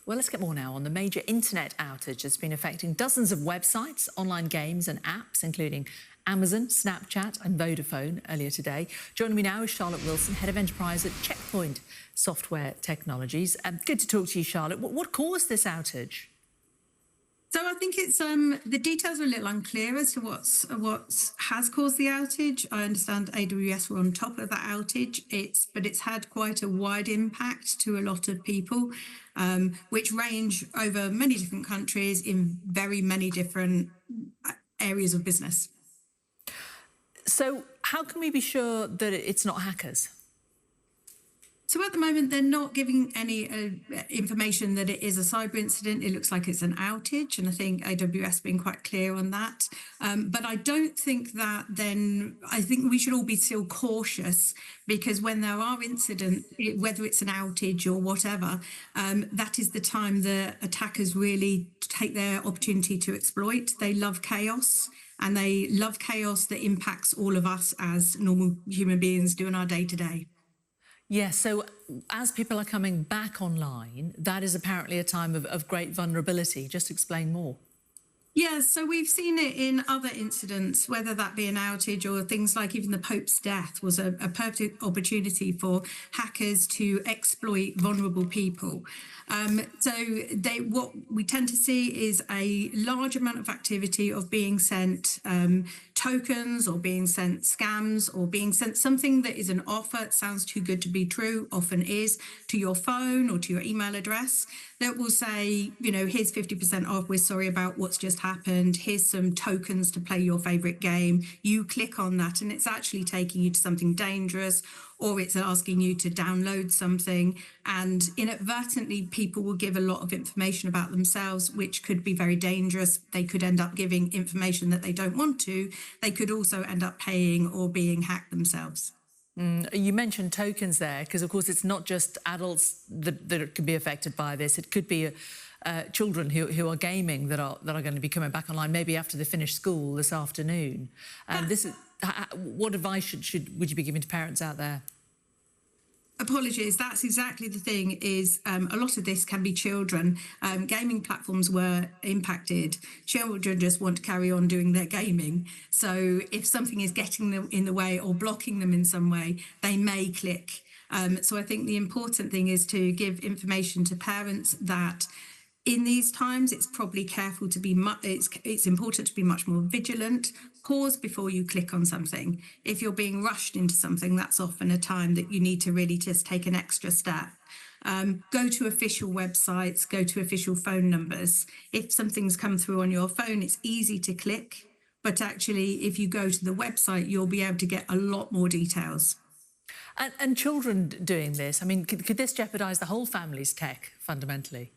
Well, let's get more now on the major internet outage that's been affecting dozens of websites, online games and apps, including Amazon, Snapchat and Vodafone earlier today. Joining me now is Charlotte Wilson, Head of Enterprise at Checkpoint Software Technologies. Good to talk to you, Charlotte. What caused this outage? So I think it's the details are a little unclear as to what has caused the outage. I understand AWS were on top of that outage. But it's had quite a wide impact to a lot of people, which range over many different countries in very many different areas of business. So how can we be sure that it's not hackers? So at the moment, they're not giving any information that it is a cyber incident. It looks like it's an outage, and I think AWS has been quite clear on that. But I don't think that then, I think we should all be still cautious, because when there are incidents, whether it's an outage or whatever, that is the time the attackers really take their opportunity to exploit. They love chaos. And they love chaos that impacts all of us as normal human beings doing our day-to-day. Yes, so as people are coming back online, that is apparently a time of great vulnerability. Just explain more. Yeah, so we've seen it in other incidents, whether that be an outage or things like even the Pope's death was a perfect opportunity for hackers to exploit vulnerable people. What we tend to see is a large amount of activity of being sent tokens or being sent scams or being sent something that is an offer. It sounds too good to be true, often is, to your phone or to your email address that will say, you know, here's 50% off. We're sorry about what's just happened. Here's some tokens to play your favorite game. You click on that and it's actually taking you to something dangerous, or it's asking you to download something, and inadvertently people will give a lot of information about themselves, which could be very dangerous. They could end up giving information that they don't want to. They could also end up paying or being hacked themselves. You mentioned tokens there, because of course it's not just adults that could be affected by this. It could be children who are gaming that are going to be coming back online, maybe after they finish school this afternoon. What advice would you be giving to parents out there? Apologies, that's exactly the thing, is a lot of this can be children. Gaming platforms were impacted. Children just want to carry on doing their gaming. So if something is getting them in the way or blocking them in some way, they may click. So I think the important thing is to give information to parents that in these times, it's probably careful to be it's important to be much more vigilant. Pause before you click on something. If you're being rushed into something, that's often a time that you need to really just take an extra step. Go to official websites, go to official phone numbers. If something's come through on your phone, it's easy to click, but actually if you go to the website, you'll be able to get a lot more details. And children doing this, I mean, could this jeopardise the whole family's tech fundamentally?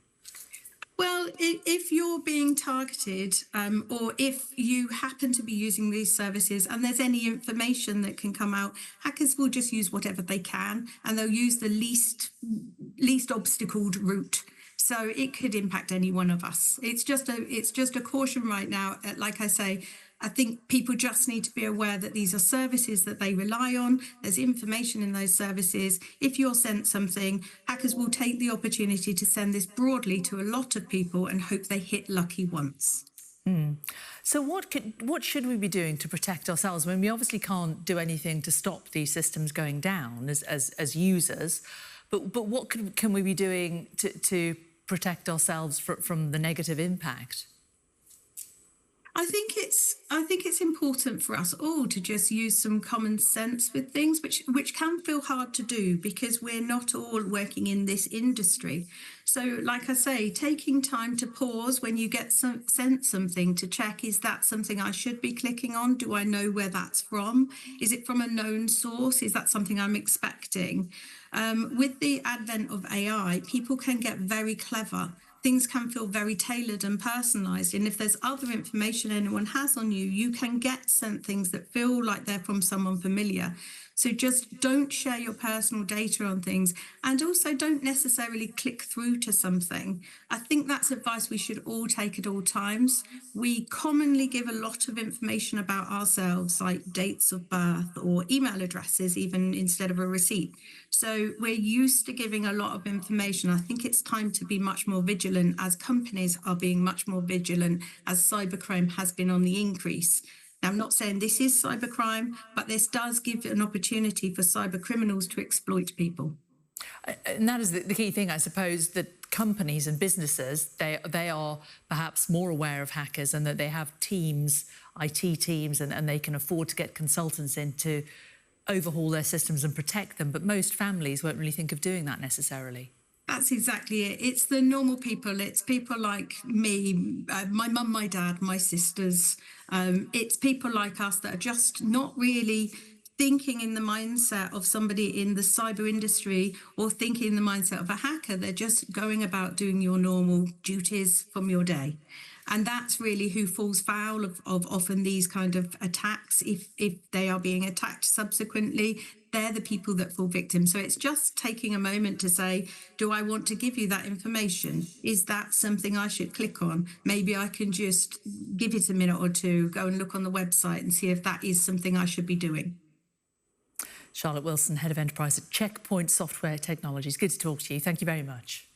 Well, if you're being targeted, or if you happen to be using these services and there's any information that can come out, hackers will just use whatever they can, and they'll use the least obstacled route. So it could impact any one of us. It's just a caution right now. Like I say, I think people just need to be aware that these are services that they rely on. There's information in those services. If you're sent something, hackers will take the opportunity to send this broadly to a lot of people and hope they hit lucky once. So what should we be doing to protect ourselves? I mean, we obviously can't do anything to stop these systems going down as users, but what can we be doing to protect ourselves from the negative impact? I think it's important for us all to just use some common sense with things, which can feel hard to do because we're not all working in this industry. So, like I say, taking time to pause when you get sent something to check, is that something I should be clicking on? Do I know where that's from? Is it from a known source? Is that something I'm expecting? With the advent of AI, people can get very clever. Things can feel very tailored and personalised. And if there's other information anyone has on you, you can get sent things that feel like they're from someone familiar. So just don't share your personal data on things, and also don't necessarily click through to something. I think that's advice we should all take at all times. We commonly give a lot of information about ourselves, like dates of birth or email addresses, even instead of a receipt. So we're used to giving a lot of information. I think it's time to be much more vigilant, as companies are being much more vigilant, as cybercrime has been on the increase. Now, I'm not saying this is cybercrime, but this does give an opportunity for cyber criminals to exploit people. And that is the key thing, I suppose, that companies and businesses, they are perhaps more aware of hackers, and that they have teams, IT teams, and they can afford to get consultants in to overhaul their systems and protect them. But most families won't really think of doing that necessarily. That's exactly it. It's the normal people. It's people like me, my mum, my dad, my sisters. It's people like us that are just not really thinking in the mindset of somebody in the cyber industry, or thinking in the mindset of a hacker. They're just going about doing your normal duties from your day. And that's really who falls foul of often these kind of attacks. If they are being attacked subsequently, they're the people that fall victim. So it's just taking a moment to say, do I want to give you that information? Is that something I should click on? Maybe I can just give it a minute or two, go and look on the website and see if that is something I should be doing. Charlotte Wilson, Head of Enterprise at Checkpoint Software Technologies. Good to talk to you. Thank you very much.